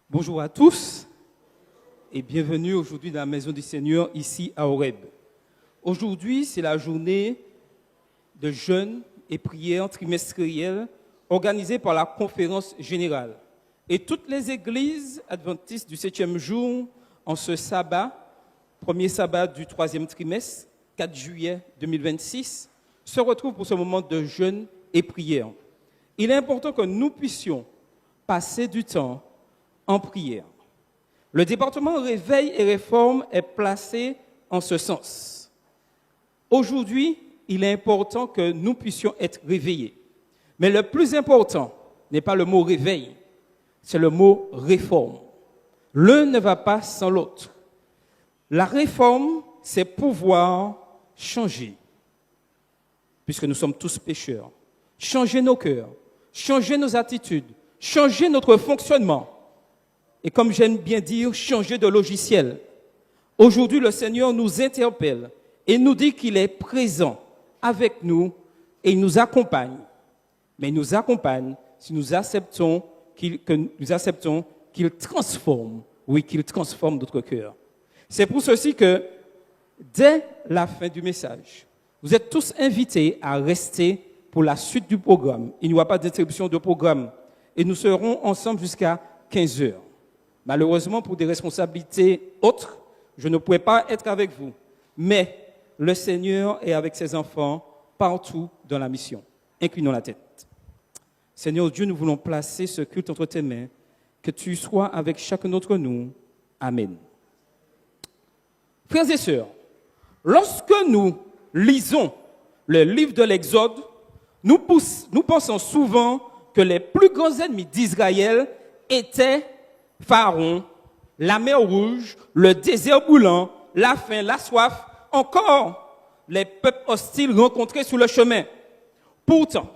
Bonjour à tous et bienvenue aujourd'hui dans la maison du Seigneur ici à Horeb. Aujourd'hui, c'est la journée de jeûne et prière trimestrielle organisée par la conférence générale. Et toutes les églises adventistes du 7e jour, en ce sabbat, premier sabbat du 3e trimestre, 4 juillet 2026, se retrouvent pour ce moment de jeûne et prière. Il est important que nous puissions passer du temps en prière. Le département Réveil et Réforme est placé en ce sens. Aujourd'hui, il est important que nous puissions être réveillés. Mais le plus important n'est pas le mot réveil, c'est le mot réforme. L'un ne va pas sans l'autre. La réforme, c'est pouvoir changer, puisque nous sommes tous pécheurs. Changer nos cœurs, changer nos attitudes, changer notre fonctionnement. Et comme j'aime bien dire, changer de logiciel. Aujourd'hui, le Seigneur nous interpelle et nous dit qu'il est présent avec nous et il nous accompagne. Mais il nous accompagne si nous acceptons qu'il transforme, qu'il transforme notre cœur. C'est pour ceci que, dès la fin du message, vous êtes tous invités à rester pour la suite du programme. Il n'y aura pas d'interruption de programme et nous serons ensemble jusqu'à 15 heures. Malheureusement, pour des responsabilités autres, je ne pourrai pas être avec vous. Mais le Seigneur est avec ses enfants partout dans la mission. Inclinons la tête. Seigneur Dieu, nous voulons placer ce culte entre tes mains. Que tu sois avec chacun d'entre nous. Amen. Frères et sœurs, lorsque nous lisons le livre de l'Exode, nous pensons souvent que les plus grands ennemis d'Israël étaient Pharaon, la mer Rouge, le désert brûlant, la faim, la soif, encore les peuples hostiles rencontrés sur le chemin. Pourtant,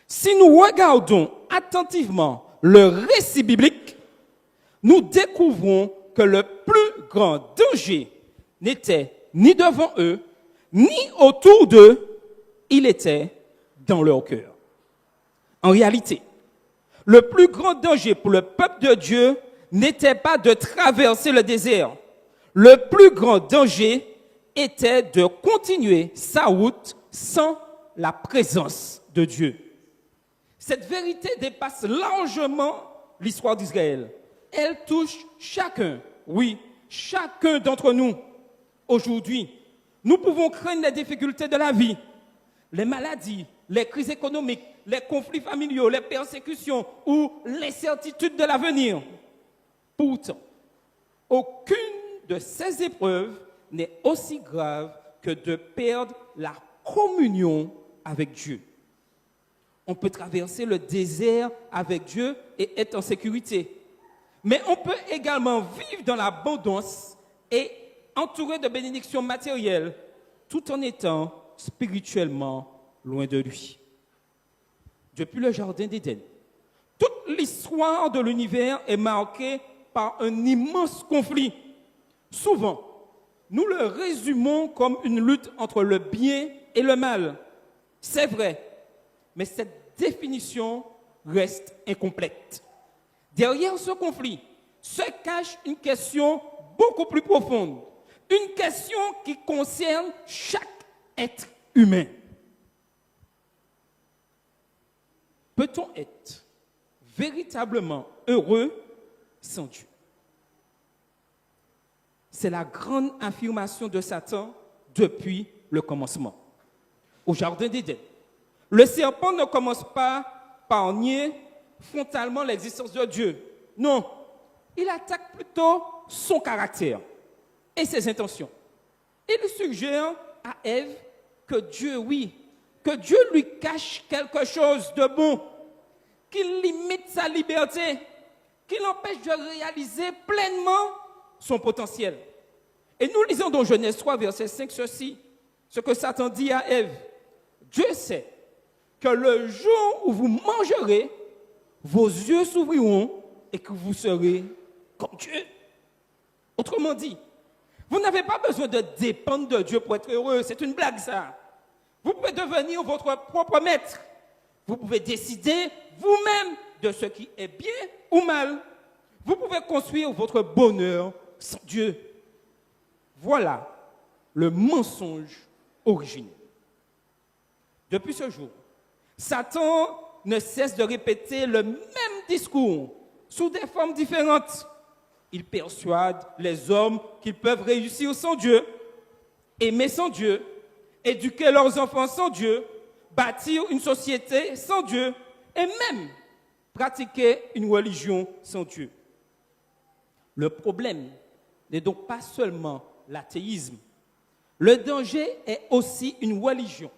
si nous regardons attentivement le récit biblique, nous découvrons que le plus grand danger n'était ni devant eux, ni autour d'eux, il était dans leur cœur. En réalité, le plus grand danger pour le peuple de Dieu n'était pas de traverser le désert. Le plus grand danger était de continuer sa route sans la présence de Dieu. Cette vérité dépasse largement l'histoire d'Israël. Elle touche chacun d'entre nous. Aujourd'hui, nous pouvons craindre les difficultés de la vie, les maladies, les crises économiques, les conflits familiaux, les persécutions ou l'incertitude de l'avenir. Pourtant, aucune de ces épreuves n'est aussi grave que de perdre la communion avec Dieu. On peut traverser le désert avec Dieu et être en sécurité. Mais on peut également vivre dans l'abondance et entouré de bénédictions matérielles, tout en étant spirituellement loin de lui. Depuis le jardin d'Éden, toute l'histoire de l'univers est marquée par un immense conflit. Souvent, nous le résumons comme une lutte entre le bien et le mal. C'est vrai, mais cette définition reste incomplète. Derrière ce conflit se cache une question beaucoup plus profonde, une question qui concerne chaque être humain. Peut-on être véritablement heureux sans Dieu? C'est la grande affirmation de Satan depuis le commencement. Au jardin d'Éden, le serpent ne commence pas par nier frontalement l'existence de Dieu. Non, il attaque plutôt son caractère et ses intentions. Il suggère à Ève que Dieu lui cache quelque chose de bon, qu'il limite sa liberté, qu'il l'empêche de réaliser pleinement son potentiel. Et nous lisons dans Genèse 3, verset 5, ce que Satan dit à Ève. Dieu sait que le jour où vous mangerez, vos yeux s'ouvriront et que vous serez comme Dieu. Autrement dit, vous n'avez pas besoin de dépendre de Dieu pour être heureux. C'est une blague, ça. Vous pouvez devenir votre propre maître. Vous pouvez décider vous-même de ce qui est bien ou mal. Vous pouvez construire votre bonheur sans Dieu. Voilà le mensonge originel. Depuis ce jour, Satan ne cesse de répéter le même discours sous des formes différentes. Il persuade les hommes qu'ils peuvent réussir sans Dieu, aimer sans Dieu, éduquer leurs enfants sans Dieu, bâtir une société sans Dieu et même pratiquer une religion sans Dieu. Le problème n'est donc pas seulement l'athéisme. Le danger est aussi une religion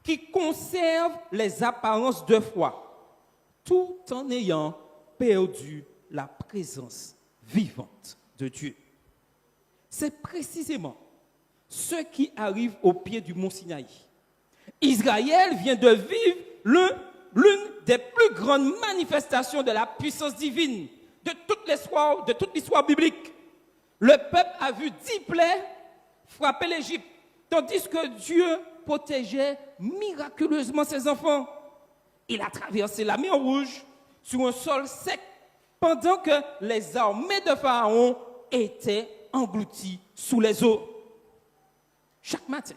qui conserve les apparences de foi, tout en ayant perdu la présence vivante de Dieu. C'est précisément ce qui arrive au pied du mont Sinaï. Israël vient de vivre l'une des plus grandes manifestations de la puissance divine de toute l'histoire biblique. Le peuple a vu 10 plaies frapper l'Égypte, tandis que Dieu protégeait miraculeusement ses enfants. Il a traversé la mer Rouge sur un sol sec, pendant que les armées de Pharaon étaient englouties sous les eaux. Chaque matin,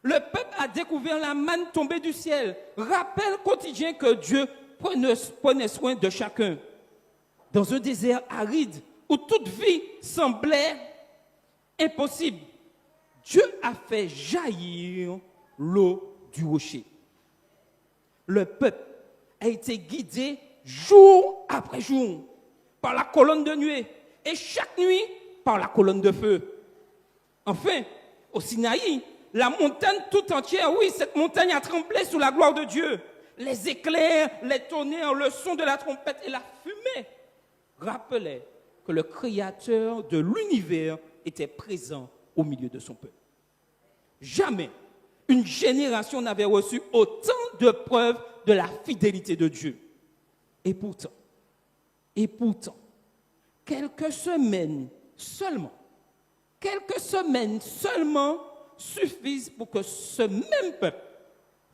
le peuple a découvert la manne tombée du ciel, rappel quotidien que Dieu prenait soin de chacun. Dans un désert aride où toute vie semblait impossible, Dieu a fait jaillir l'eau du rocher. Le peuple a été guidé jour après jour par la colonne de nuée et chaque nuit par la colonne de feu. Enfin, au Sinaï, la montagne tout entière, oui, cette montagne a tremblé sous la gloire de Dieu. Les éclairs, les tonnerres, le son de la trompette et la fumée rappelaient que le Créateur de l'univers était présent au milieu de son peuple. Jamais une génération n'avait reçu autant de preuves de la fidélité de Dieu. Et pourtant, quelques semaines seulement suffisent pour que ce même peuple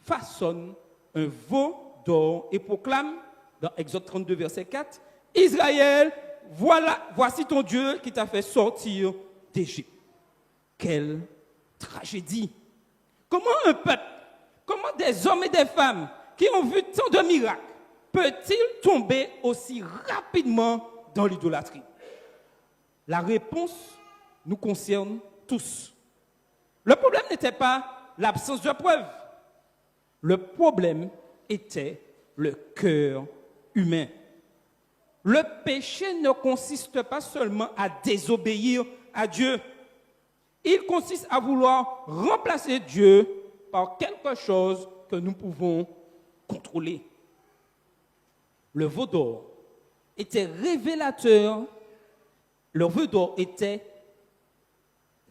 façonne un veau d'or et proclame, dans Exode 32, verset 4, « Israël, voici ton Dieu qui t'a fait sortir d'Égypte. » Quelle tragédie! Comment un peuple, comment des hommes et des femmes qui ont vu tant de miracles peut-il tomber aussi rapidement dans l'idolâtrie? La réponse nous concerne tous. Le problème n'était pas l'absence de preuves. Le problème était le cœur humain. Le péché ne consiste pas seulement à désobéir à Dieu. Il consiste à vouloir remplacer Dieu par quelque chose que nous pouvons contrôler. Le veau d'or était révélateur. Le veau d'or était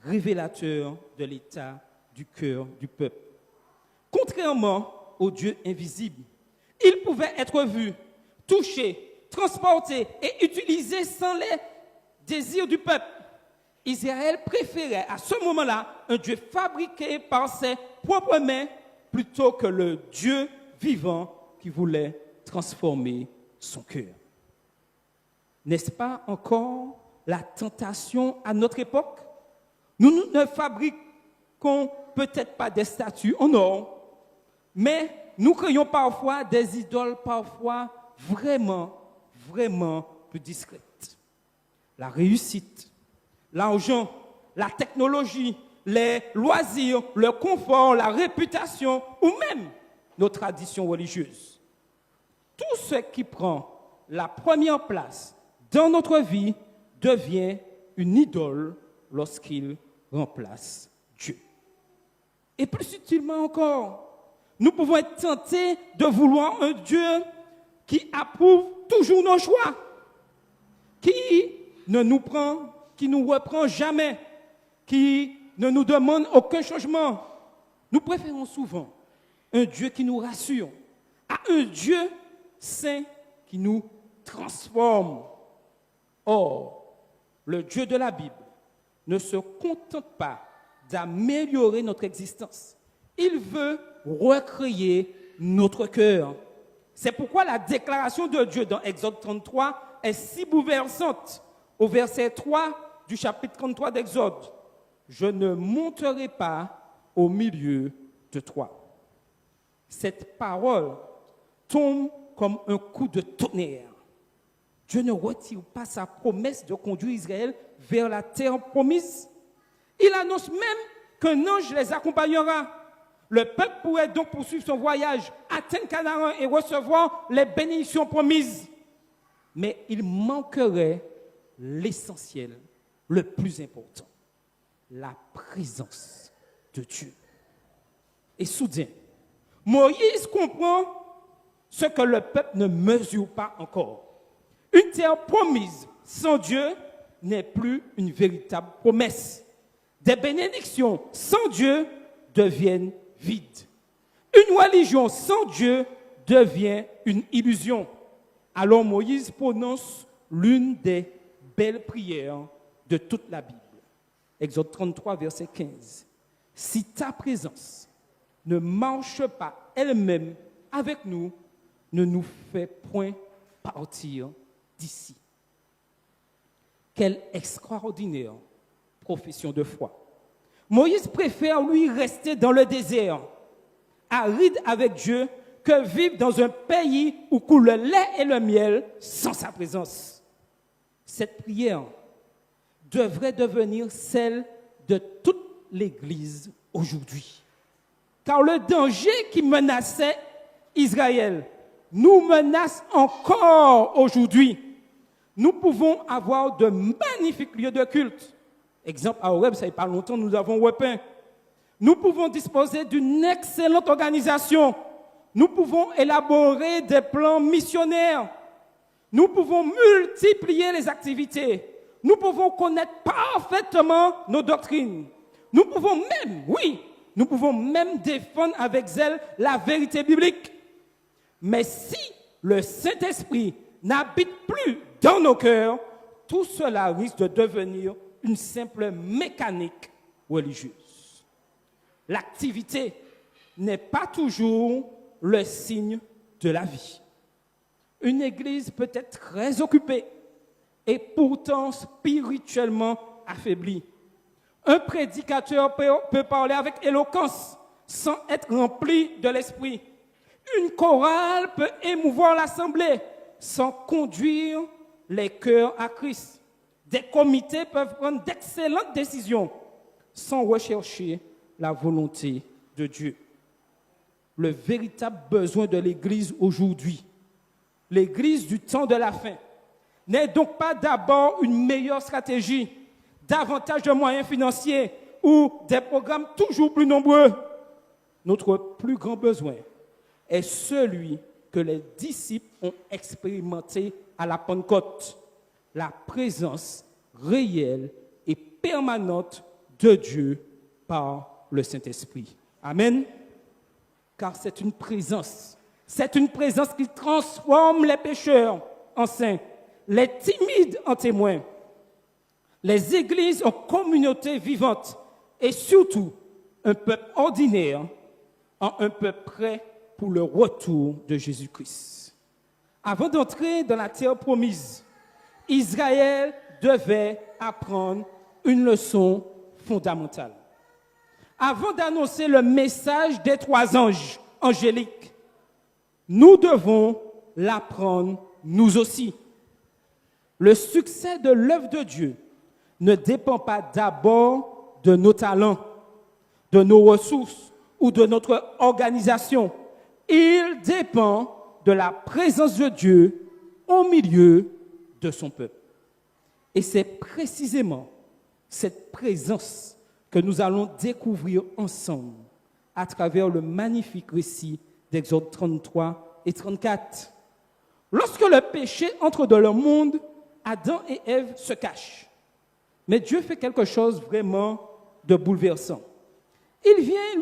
révélateur de l'état du cœur du peuple. Contrairement au Dieu invisible, il pouvait être vu, touché, transporté et utilisé sans les désirs du peuple. Israël préférait à ce moment-là un Dieu fabriqué par ses propres mains plutôt que le Dieu vivant qui voulait transformer son cœur. N'est-ce pas encore la tentation à notre époque? Nous ne fabriquons peut-être pas des statues en or, mais nous créons parfois des idoles, parfois vraiment plus discrètes. La réussite, l'argent, la technologie, les loisirs, le confort, la réputation ou même nos traditions religieuses. Tout ce qui prend la première place dans notre vie devient une idole lorsqu'il remplace Dieu. Et plus subtilement encore, nous pouvons être tentés de vouloir un Dieu qui approuve toujours nos choix, qui nous reprend jamais, qui ne nous demande aucun changement. Nous préférons souvent un Dieu qui nous rassure à un Dieu saint qui nous transforme. Or, le Dieu de la Bible ne se contente pas d'améliorer notre existence. Il veut recréer notre cœur. C'est pourquoi la déclaration de Dieu dans Exode 33 est si bouleversante. Au verset 3 du chapitre 33 d'Exode, « Je ne monterai pas au milieu de toi. » Cette parole tombe comme un coup de tonnerre. Dieu ne retire pas sa promesse de conduire Israël vers la terre promise. Il annonce même qu'un ange les accompagnera. Le peuple pourrait donc poursuivre son voyage, atteindre Canaan et recevoir les bénédictions promises. Mais il manquerait l'essentiel, le plus important, la présence de Dieu. Et soudain, Moïse comprend ce que le peuple ne mesure pas encore. Une terre promise sans Dieu n'est plus une véritable promesse. Des bénédictions sans Dieu deviennent vides. Une religion sans Dieu devient une illusion. Alors Moïse prononce l'une des belles prières de toute la Bible. Exode 33, verset 15. « Si ta présence ne marche pas elle-même avec nous, ne nous fais point partir d'ici. » Quelle extraordinaire profession de foi. Moïse préfère, lui, rester dans le désert, aride avec Dieu, que vivre dans un pays où coule le lait et le miel sans sa présence. Cette prière devrait devenir celle de toute l'Église aujourd'hui. Car le danger qui menaçait Israël nous menace encore aujourd'hui. Nous pouvons avoir de magnifiques lieux de culte. Exemple, à Horeb, ça fait pas longtemps, nous avons Wepin. Nous pouvons disposer d'une excellente organisation. Nous pouvons élaborer des plans missionnaires. Nous pouvons multiplier les activités. Nous pouvons connaître parfaitement nos doctrines. Nous pouvons même défendre avec zèle la vérité biblique. Mais si le Saint-Esprit n'habite plus dans nos cœurs, tout cela risque de devenir une simple mécanique religieuse. L'activité n'est pas toujours le signe de la vie. Une église peut être très occupée et pourtant spirituellement affaiblie. Un prédicateur peut parler avec éloquence sans être rempli de l'esprit. Une chorale peut émouvoir l'assemblée sans conduire les cœurs à Christ. Des comités peuvent prendre d'excellentes décisions sans rechercher la volonté de Dieu. Le véritable besoin de l'Église aujourd'hui, l'Église du temps de la fin, n'est donc pas d'abord une meilleure stratégie, davantage de moyens financiers ou des programmes toujours plus nombreux. Notre plus grand besoin est celui que les disciples ont expérimenté à la Pentecôte, la présence réelle et permanente de Dieu par le Saint-Esprit. Amen. Car c'est une présence qui transforme les pécheurs en saints, les timides en témoins, les églises en communautés vivantes et surtout un peuple ordinaire en un peuple prêt pour le retour de Jésus-Christ. Avant d'entrer dans la terre promise, Israël devait apprendre une leçon fondamentale. Avant d'annoncer le message des 3 anges angéliques, nous devons l'apprendre nous aussi. Le succès de l'œuvre de Dieu ne dépend pas d'abord de nos talents, de nos ressources ou de notre organisation. Il dépend de la présence de Dieu au milieu de son peuple. Et c'est précisément cette présence que nous allons découvrir ensemble à travers le magnifique récit d'Exode 33 et 34. Lorsque le péché entre dans le monde, Adam et Ève se cachent. Mais Dieu fait quelque chose vraiment de bouleversant. Il vient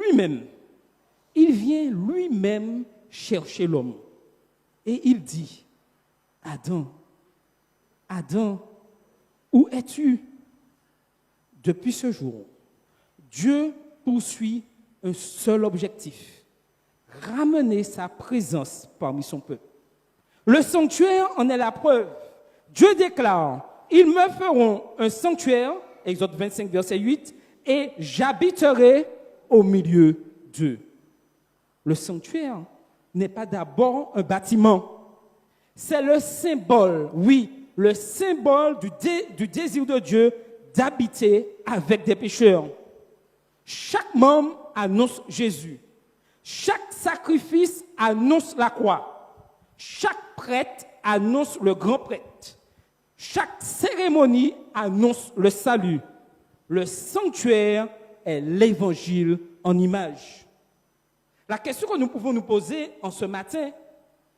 lui-même chercher l'homme. Et il dit, Adam, où es-tu? Depuis ce jour, Dieu poursuit un seul objectif, ramener sa présence parmi son peuple. Le sanctuaire en est la preuve. Dieu déclare, ils me feront un sanctuaire, Exode 25, verset 8, et j'habiterai au milieu d'eux. Le sanctuaire n'est pas d'abord un bâtiment. C'est le symbole, oui, le symbole du désir de Dieu d'habiter avec des pécheurs. Chaque membre annonce Jésus. Chaque sacrifice annonce la croix. Chaque prêtre annonce le grand prêtre. Chaque cérémonie annonce le salut. Le sanctuaire est l'évangile en image. La question que nous pouvons nous poser en ce matin,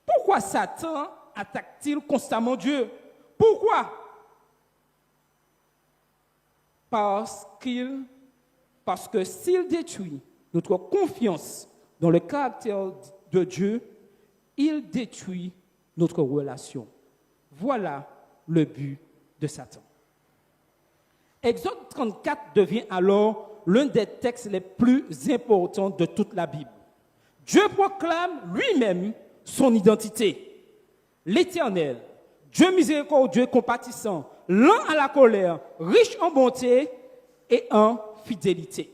pourquoi Satan attaque-t-il constamment Dieu? Pourquoi? Parce que s'il détruit notre confiance dans le caractère de Dieu, il détruit notre relation. Voilà le but de Satan. Exode 34 devient alors l'un des textes les plus importants de toute la Bible. Dieu proclame lui-même son identité. L'Éternel, Dieu miséricordieux, compatissant, lent à la colère, riche en bonté et en fidélité.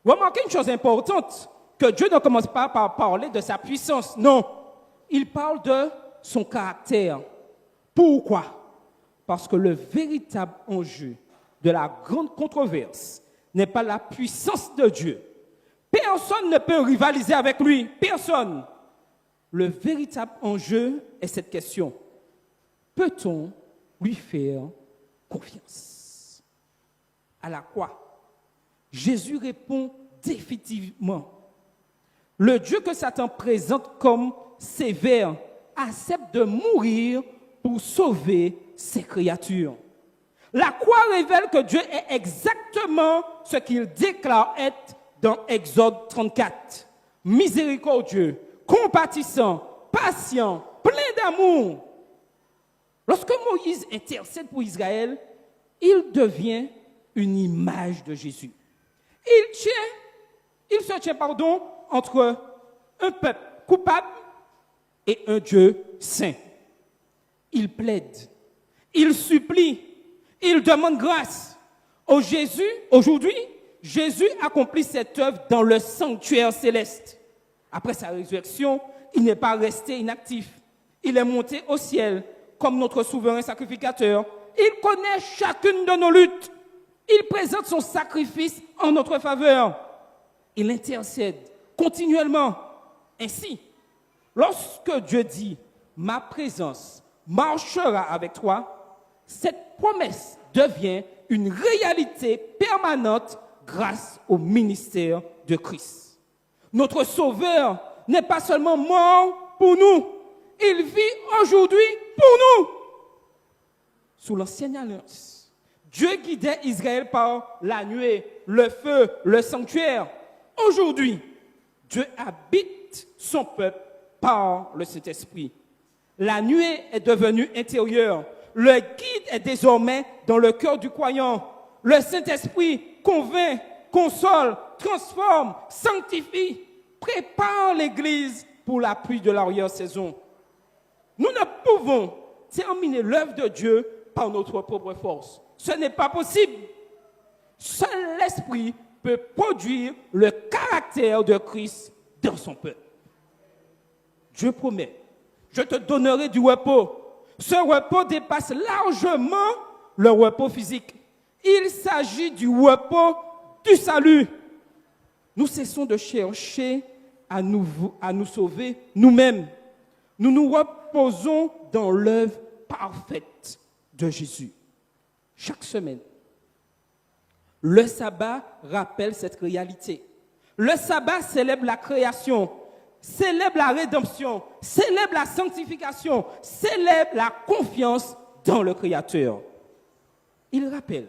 Remarquez une chose importante, que Dieu ne commence pas par parler de sa puissance, non. Il parle de son caractère. Pourquoi? Parce que le véritable enjeu de la grande controverse n'est pas la puissance de Dieu. Personne ne peut rivaliser avec lui, personne. Le véritable enjeu est cette question. Peut-on lui faire confiance? À la croix, Jésus répond définitivement. Le Dieu que Satan présente comme sévère accepte de mourir pour sauver ses créatures. La croix révèle que Dieu est exactement ce qu'il déclare être dans Exode 34. Miséricordieux, compatissant, patient, plein d'amour. Lorsque Moïse intercède pour Israël, il devient une image de Jésus. Il se tient entre un peuple coupable et un Dieu saint. Il plaide, il supplie, il demande grâce. Aujourd'hui, Jésus accomplit cette œuvre dans le sanctuaire céleste. Après sa résurrection, il n'est pas resté inactif. Il est monté au ciel comme notre souverain sacrificateur. Il connaît chacune de nos luttes. Il présente son sacrifice en notre faveur. Il intercède continuellement. Ainsi, lorsque Dieu dit « Ma présence marchera avec toi », cette promesse devient une réalité permanente grâce au ministère de Christ. Notre Sauveur n'est pas seulement mort pour nous, il vit aujourd'hui pour nous. Sous l'Ancienne Alliance, Dieu guidait Israël par la nuée, le feu, le sanctuaire. Aujourd'hui, Dieu habite son peuple par le Saint-Esprit. La nuée est devenue intérieure. Le guide est désormais dans le cœur du croyant. Le Saint-Esprit convainc, console, transforme, sanctifie, prépare l'Église pour la pluie de l'arrière-saison. Nous ne pouvons terminer l'œuvre de Dieu par notre propre force. Ce n'est pas possible. Seul l'Esprit peut produire le caractère de Christ dans son peuple. Dieu promet, je te donnerai du repos. Ce repos dépasse largement le repos physique. Il s'agit du repos du salut. Nous cessons de chercher à nous sauver nous-mêmes. Nous nous reposons dans l'œuvre parfaite de Jésus. Chaque semaine, le sabbat rappelle cette réalité. Le sabbat célèbre la création, célèbre la rédemption, célèbre la sanctification, célèbre la confiance dans le Créateur. Il rappelle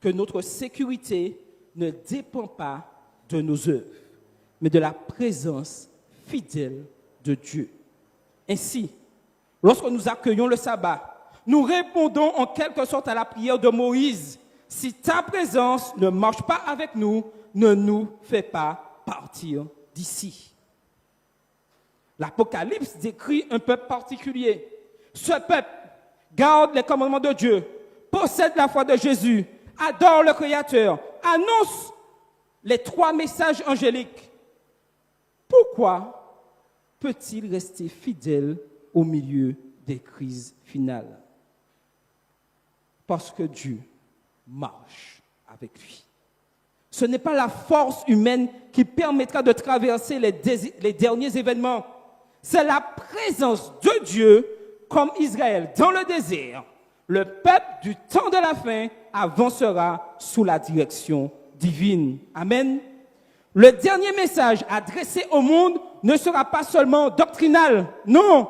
que notre sécurité ne dépend pas de nos œuvres, mais de la présence fidèle de Dieu. Ainsi, lorsque nous accueillons le sabbat, nous répondons en quelque sorte à la prière de Moïse. Si ta présence ne marche pas avec nous, ne nous fais pas partir d'ici. L'Apocalypse décrit un peuple particulier. Ce peuple garde les commandements de Dieu, possède la foi de Jésus, adore le Créateur, annonce les 3 messages angéliques. Pourquoi peut-il rester fidèle au milieu des crises finales? Parce que Dieu marche avec lui. Ce n'est pas la force humaine qui permettra de traverser les derniers événements. C'est la présence de Dieu, comme Israël dans le désert. Le peuple du temps de la fin avancera sous la direction divine. Amen. Le dernier message adressé au monde ne sera pas seulement doctrinal. Non.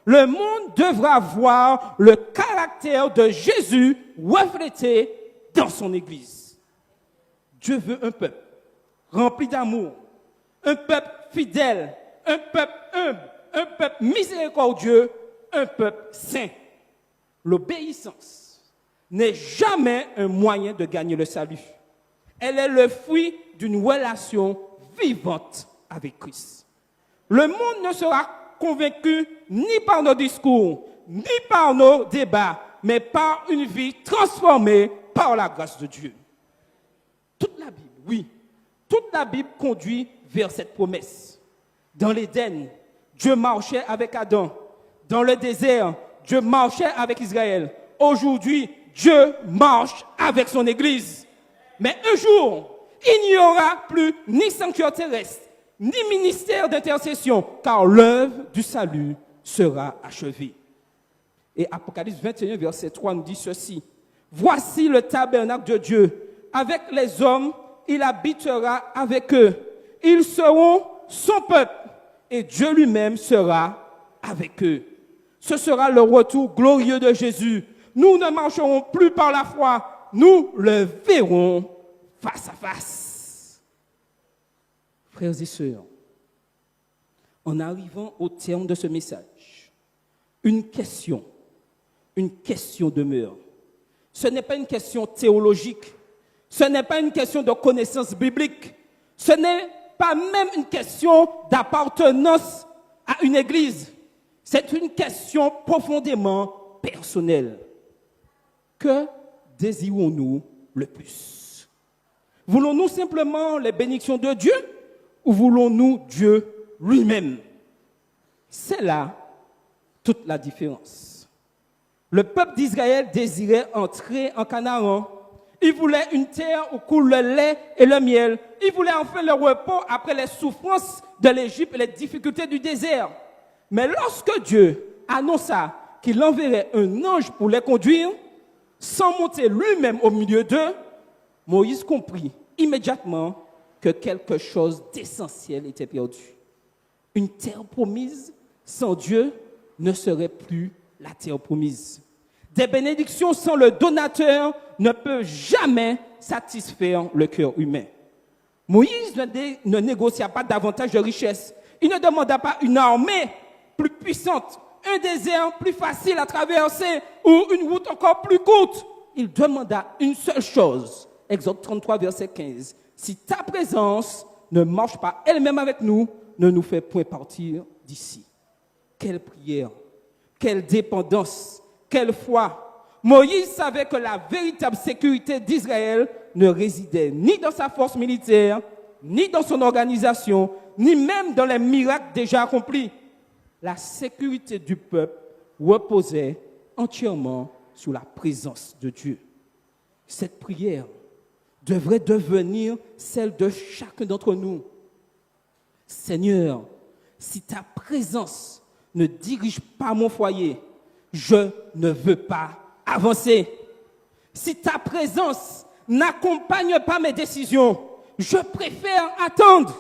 Le monde devra voir le caractère de Jésus reflété dans son Église. Dieu veut un peuple rempli d'amour, un peuple fidèle, un peuple humble, un peuple miséricordieux, un peuple saint. L'obéissance n'est jamais un moyen de gagner le salut. Elle est le fruit d'une relation vivante avec Christ. Le monde ne sera convaincu ni par nos discours, ni par nos débats, mais par une vie transformée par la grâce de Dieu. Toute la Bible, oui, toute la Bible conduit vers cette promesse. Dans l'Éden, Dieu marchait avec Adam. Dans le désert, Dieu marchait avec Israël. Aujourd'hui, Dieu marche avec son Église. Mais un jour, il n'y aura plus ni sanctuaire terrestre, ni ministère d'intercession, car l'œuvre du salut sera achevée. Et Apocalypse 21, verset 3 nous dit ceci. Voici le tabernacle de Dieu. Avec les hommes, il habitera avec eux. Ils seront son peuple et Dieu lui-même sera avec eux. Ce sera le retour glorieux de Jésus. Nous ne marcherons plus par la foi, nous le verrons face à face. Frères et sœurs, en arrivant au terme de ce message, une question demeure. Ce n'est pas une question théologique, ce n'est pas une question de connaissance biblique, ce n'est pas même une question d'appartenance à une église. C'est une question profondément personnelle. Que désirons-nous le plus? Voulons-nous simplement les bénédictions de Dieu ou voulons-nous Dieu lui-même? C'est là toute la différence. Le peuple d'Israël désirait entrer en Canaan. Il voulait une terre où coule le lait et le miel. Il voulait enfin le repos après les souffrances de l'Égypte et les difficultés du désert. Mais lorsque Dieu annonça qu'il enverrait un ange pour les conduire, sans monter lui-même au milieu d'eux, Moïse comprit immédiatement que quelque chose d'essentiel était perdu. Une terre promise sans Dieu ne serait plus la terre promise. Des bénédictions sans le donateur ne peuvent jamais satisfaire le cœur humain. Moïse ne négocia pas davantage de richesses. Il ne demanda pas une armée plus puissante, un désert plus facile à traverser ou une route encore plus courte. Il demanda une seule chose. Exode 33, verset 15. Si ta présence ne marche pas elle-même avec nous, ne nous fais point partir d'ici. Quelle prière, quelle dépendance, quelle foi. Moïse savait que la véritable sécurité d'Israël ne résidait ni dans sa force militaire, ni dans son organisation, ni même dans les miracles déjà accomplis. La sécurité du peuple reposait entièrement sur la présence de Dieu. Cette prière devrait devenir celle de chacun d'entre nous. Seigneur, si ta présence ne dirige pas mon foyer, je ne veux pas avancer. Si ta présence n'accompagne pas mes décisions, je préfère attendre.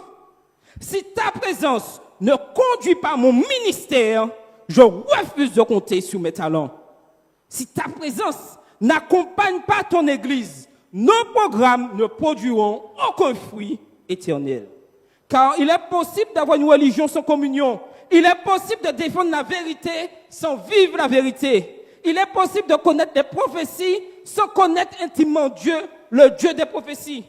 Si ta présence ne conduit pas mon ministère, je refuse de compter sur mes talents. Si ta présence n'accompagne pas ton Église, nos programmes ne produiront aucun fruit éternel. Car il est possible d'avoir une religion sans communion. Il est possible de défendre la vérité sans vivre la vérité. Il est possible de connaître les prophéties sans connaître intimement Dieu, le Dieu des prophéties.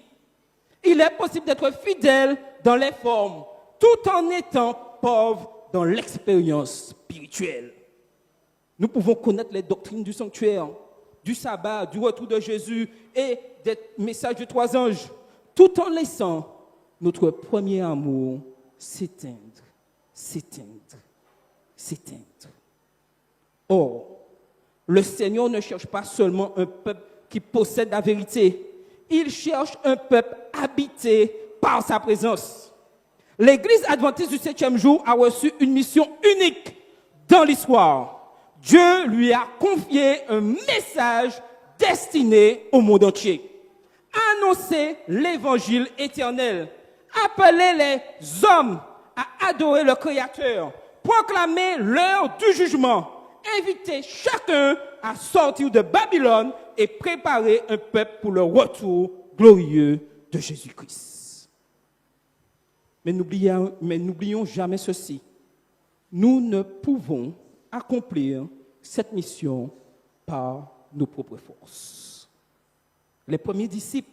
Il est possible d'être fidèle dans les formes, tout en étant pauvre dans l'expérience spirituelle. Nous pouvons connaître les doctrines du sanctuaire, du sabbat, du retour de Jésus et des messages de 3 anges, tout en laissant notre premier amour s'éteindre. Or, le Seigneur ne cherche pas seulement un peuple qui possède la vérité, il cherche un peuple habité par sa présence. L'Église adventiste du 7e jour a reçu une mission unique dans l'histoire. Dieu lui a confié un message destiné au monde entier. Annoncer l'évangile éternel, appeler les hommes à adorer le Créateur, proclamer l'heure du jugement, inviter chacun à sortir de Babylone et préparer un peuple pour le retour glorieux de Jésus-Christ. Mais n'oublions jamais ceci. Nous ne pouvons accomplir cette mission par nos propres forces. Les premiers disciples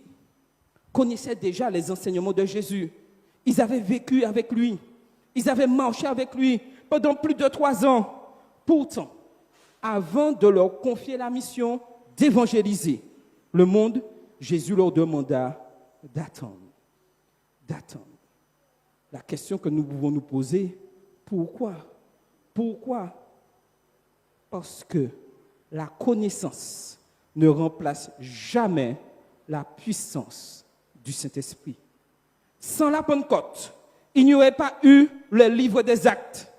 connaissaient déjà les enseignements de Jésus. Ils avaient vécu avec lui. Ils avaient marché avec lui pendant plus de 3 ans. Pourtant, avant de leur confier la mission d'évangéliser le monde, Jésus leur demanda d'attendre. La question que nous pouvons nous poser, pourquoi? Parce que la connaissance ne remplace jamais la puissance du Saint-Esprit. Sans la Pentecôte, il n'y aurait pas eu le livre des Actes.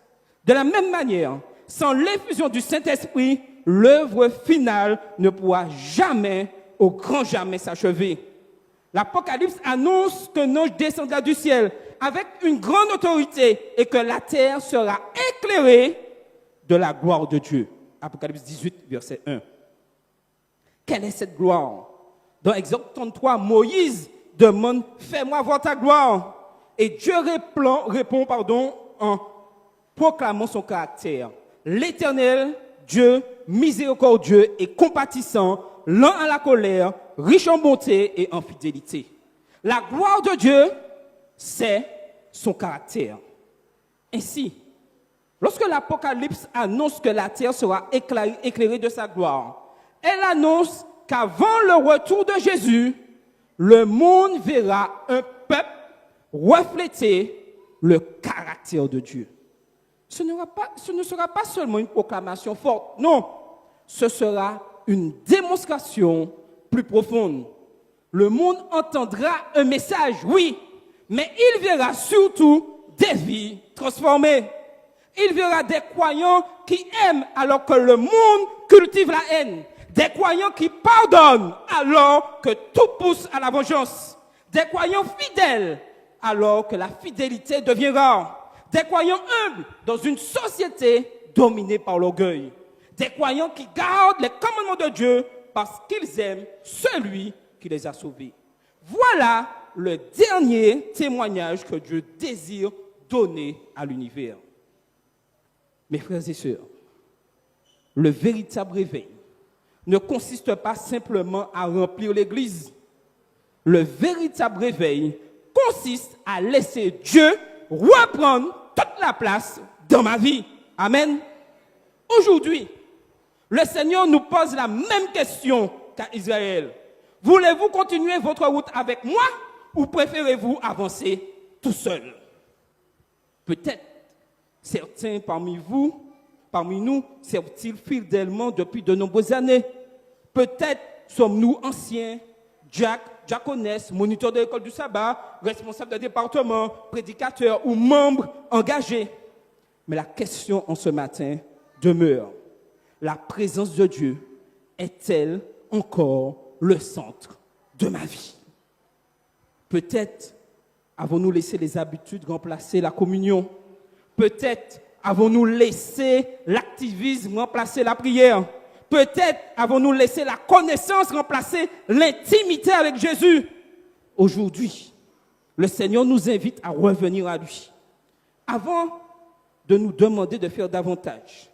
De la même manière, sans l'effusion du Saint-Esprit, l'œuvre finale ne pourra jamais, au grand jamais, s'achever. L'Apocalypse annonce qu'un ange descendra du ciel avec une grande autorité et que la terre sera éclairée de la gloire de Dieu. Apocalypse 18, verset 1. Quelle est cette gloire? Dans Exode 33, Moïse demande « Fais-moi voir ta gloire ». Et Dieu répond en proclamant son caractère. L'Éternel, Dieu miséricordieux et compatissant, lent à la colère, riche en bonté et en fidélité. La gloire de Dieu, c'est son caractère. Ainsi, lorsque l'Apocalypse annonce que la terre sera éclairée de sa gloire, elle annonce qu'avant le retour de Jésus, le monde verra un peuple refléter le caractère de Dieu. Ce ne sera pas seulement une proclamation forte, non, ce sera une démonstration plus profonde. Le monde entendra un message, oui, mais il verra surtout des vies transformées. Il verra des croyants qui aiment alors que le monde cultive la haine. Des croyants qui pardonnent alors que tout pousse à la vengeance. Des croyants fidèles alors que la fidélité devient rare. Des croyants humbles dans une société dominée par l'orgueil. Des croyants qui gardent les commandements de Dieu parce qu'ils aiment celui qui les a sauvés. Voilà le dernier témoignage que Dieu désire donner à l'univers. Mes frères et sœurs, le véritable réveil ne consiste pas simplement à remplir l'église. Le véritable réveil consiste à laisser Dieu reprendre toute la place dans ma vie. Amen. Aujourd'hui, le Seigneur nous pose la même question qu'à Israël. Voulez-vous continuer votre route avec moi ou préférez-vous avancer tout seul? Peut-être certains parmi nous, servent-ils fidèlement depuis de nombreuses années. Peut-être sommes-nous anciens, diaconesses, moniteurs de l'école du sabbat, responsables de département, prédicateurs ou membres engagés. Mais la question en ce matin demeure. La présence de Dieu est-elle encore le centre de ma vie? Peut-être avons-nous laissé les habitudes remplacer la communion. Peut-être avons-nous laissé l'activisme remplacer la prière. Peut-être avons-nous laissé la connaissance remplacer l'intimité avec Jésus. Aujourd'hui, le Seigneur nous invite à revenir à lui. Avant de nous demander de faire davantage,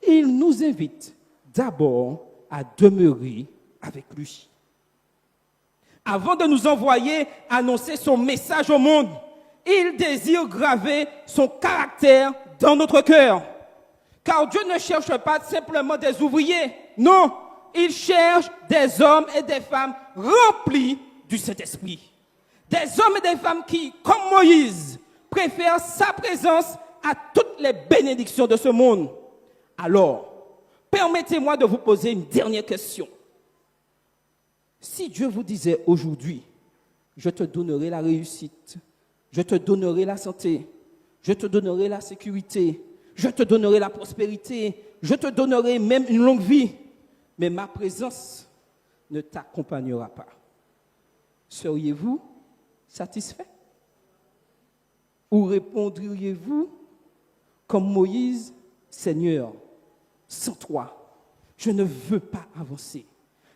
il nous invite d'abord à demeurer avec lui. Avant de nous envoyer annoncer son message au monde, il désire graver son caractère dans notre cœur. Car Dieu ne cherche pas simplement des ouvriers. Non, il cherche des hommes et des femmes remplis du Saint-Esprit. Des hommes et des femmes qui, comme Moïse, préfèrent sa présence à toutes les bénédictions de ce monde. Alors, permettez-moi de vous poser une dernière question. Si Dieu vous disait aujourd'hui, je te donnerai la réussite, je te donnerai la santé, je te donnerai la sécurité, je te donnerai la prospérité, je te donnerai même une longue vie, mais ma présence ne t'accompagnera pas. Seriez-vous satisfait? Ou répondriez-vous comme Moïse, Seigneur, sans toi, je ne veux pas avancer.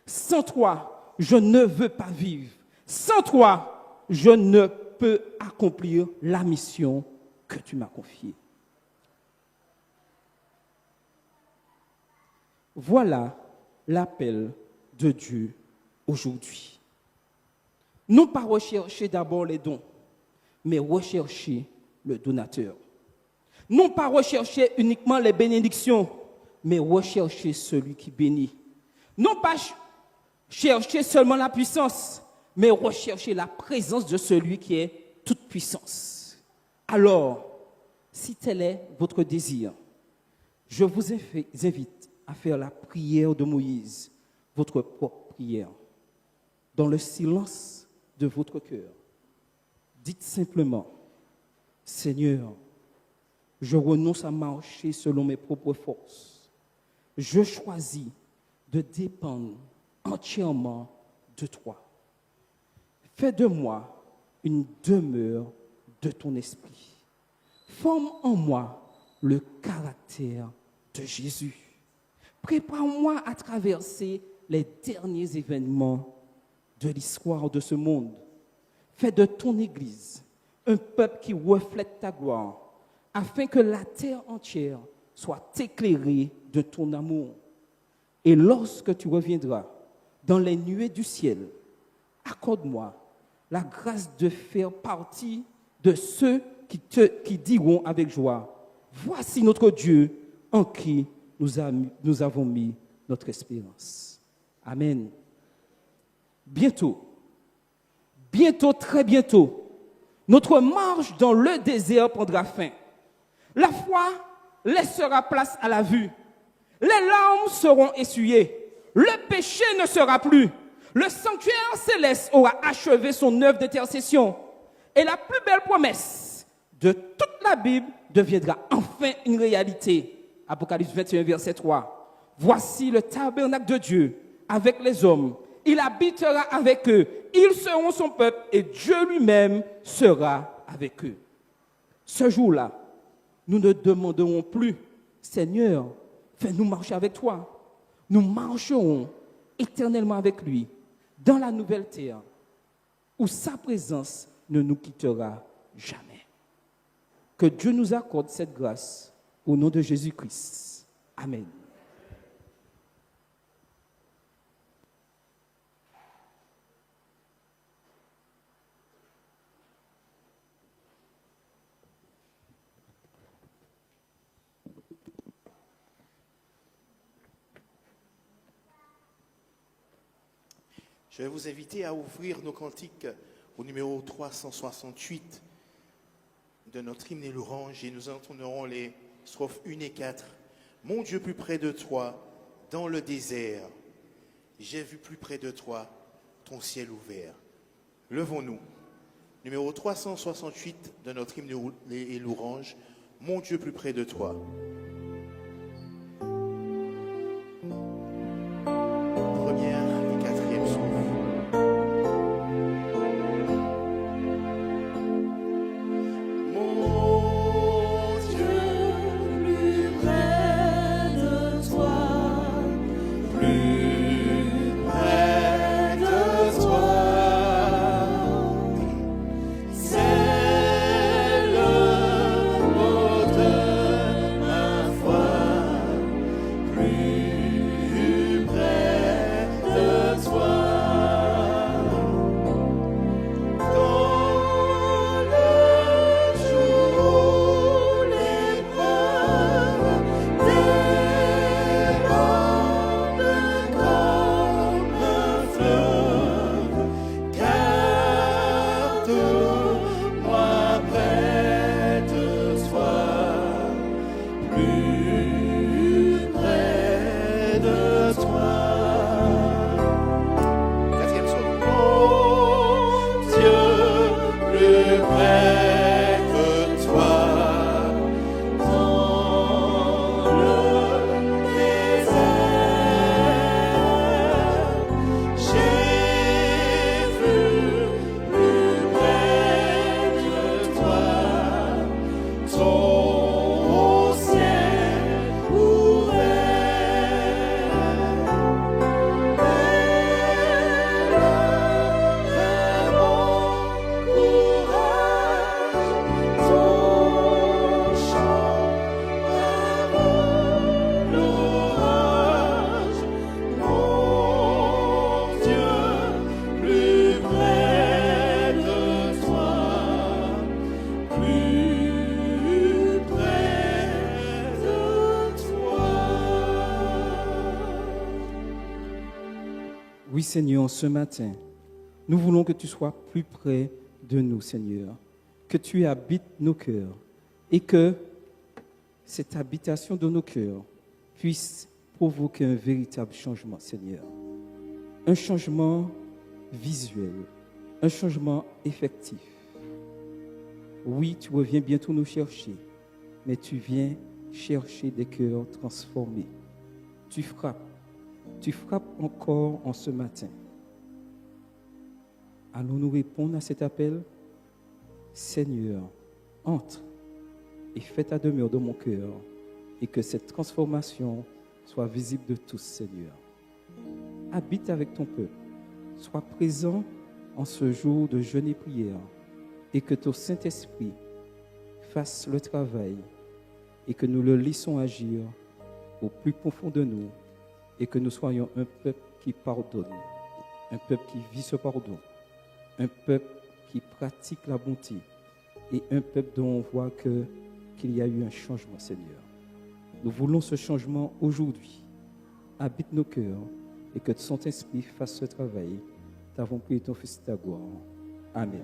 Sans toi, je ne veux pas vivre. Sans toi, je ne peux accomplir la mission que tu m'as confiée. Voilà l'appel de Dieu aujourd'hui. Non pas rechercher d'abord les dons, mais rechercher le donateur. Non pas rechercher uniquement les bénédictions, mais rechercher celui qui bénit. Non pas chercher seulement la puissance, mais rechercher la présence de celui qui est toute puissance. Alors, si tel est votre désir, je vous invite à faire la prière de Moïse, votre propre prière, dans le silence de votre cœur. Dites simplement, Seigneur, je renonce à marcher selon mes propres forces. Je choisis de dépendre entièrement de toi. Fais de moi une demeure de ton esprit. Forme en moi le caractère de Jésus. Prépare-moi à traverser les derniers événements de l'histoire de ce monde. Fais de ton Église un peuple qui reflète ta gloire, afin que la terre entière soit éclairée de ton amour. Et lorsque tu reviendras dans les nuées du ciel, accorde-moi la grâce de faire partie de ceux qui diront avec joie, voici notre Dieu en qui nous avons mis notre espérance. Amen. Bientôt, très bientôt, notre marche dans le désert prendra fin. La foi laissera place à la vue. Les larmes seront essuyées. Le péché ne sera plus. Le sanctuaire céleste aura achevé son œuvre d'intercession. Et la plus belle promesse de toute la Bible deviendra enfin une réalité. Apocalypse 21, verset 3. Voici le tabernacle de Dieu avec les hommes. Il habitera avec eux. Ils seront son peuple et Dieu lui-même sera avec eux. Ce jour-là, nous ne demanderons plus, Seigneur, fais-nous marcher avec toi. Nous marcherons éternellement avec lui dans la nouvelle terre où sa présence ne nous quittera jamais. Que Dieu nous accorde cette grâce au nom de Jésus-Christ. Amen. Je vais vous inviter à ouvrir nos cantiques au numéro 368 de notre hymne et l'orange et nous entonnerons les strophes 1 et 4. Mon Dieu plus près de toi, dans le désert, j'ai vu plus près de toi ton ciel ouvert. Levons-nous. Numéro 368 de notre hymne et l'orange. Mon Dieu plus près de toi. Première et quatrième strophe. C'est le Oui, Seigneur, ce matin, nous voulons que tu sois plus près de nous, Seigneur, que tu habites nos cœurs et que cette habitation de nos cœurs puisse provoquer un véritable changement, Seigneur. Un changement visuel, un changement effectif. Oui, tu reviens bientôt nous chercher, mais tu viens chercher des cœurs transformés. Tu frappes encore en ce matin. Allons-nous répondre à cet appel? Seigneur, entre et fais ta demeure dans mon cœur et que cette transformation soit visible de tous, Seigneur. Habite avec ton peuple, sois présent en ce jour de jeûne et prière et que ton Saint-Esprit fasse le travail et que nous le laissons agir au plus profond de nous et que nous soyons un peuple qui pardonne, un peuple qui vit ce pardon, un peuple qui pratique la bonté et un peuple dont on voit qu'il y a eu un changement, Seigneur. Nous voulons ce changement aujourd'hui. Habite nos cœurs et que ton Saint-Esprit fasse ce travail. T'avons prié ton Fils de ta gloire. Amen.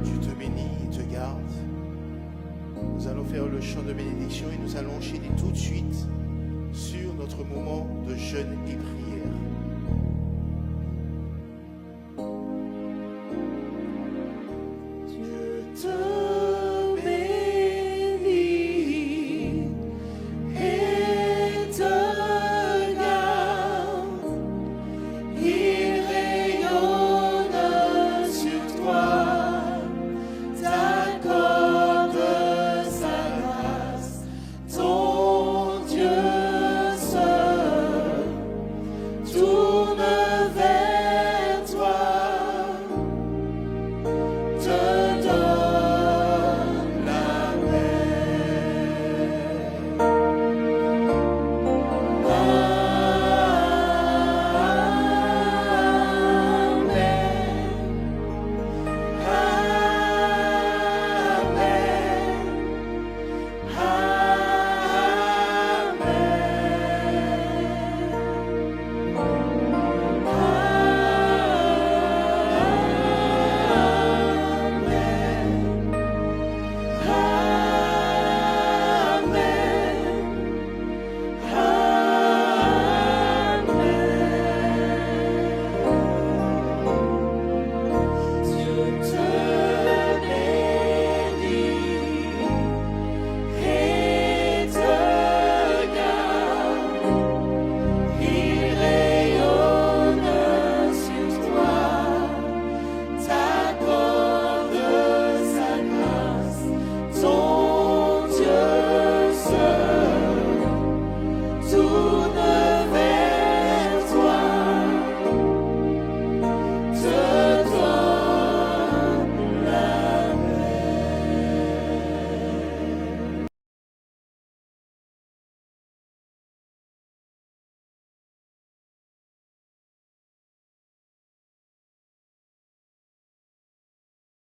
Dieu te bénit et te garde. Nous allons faire le chant de bénédiction et nous allons enchaîner tout de suite sur notre moment de jeûne et prière.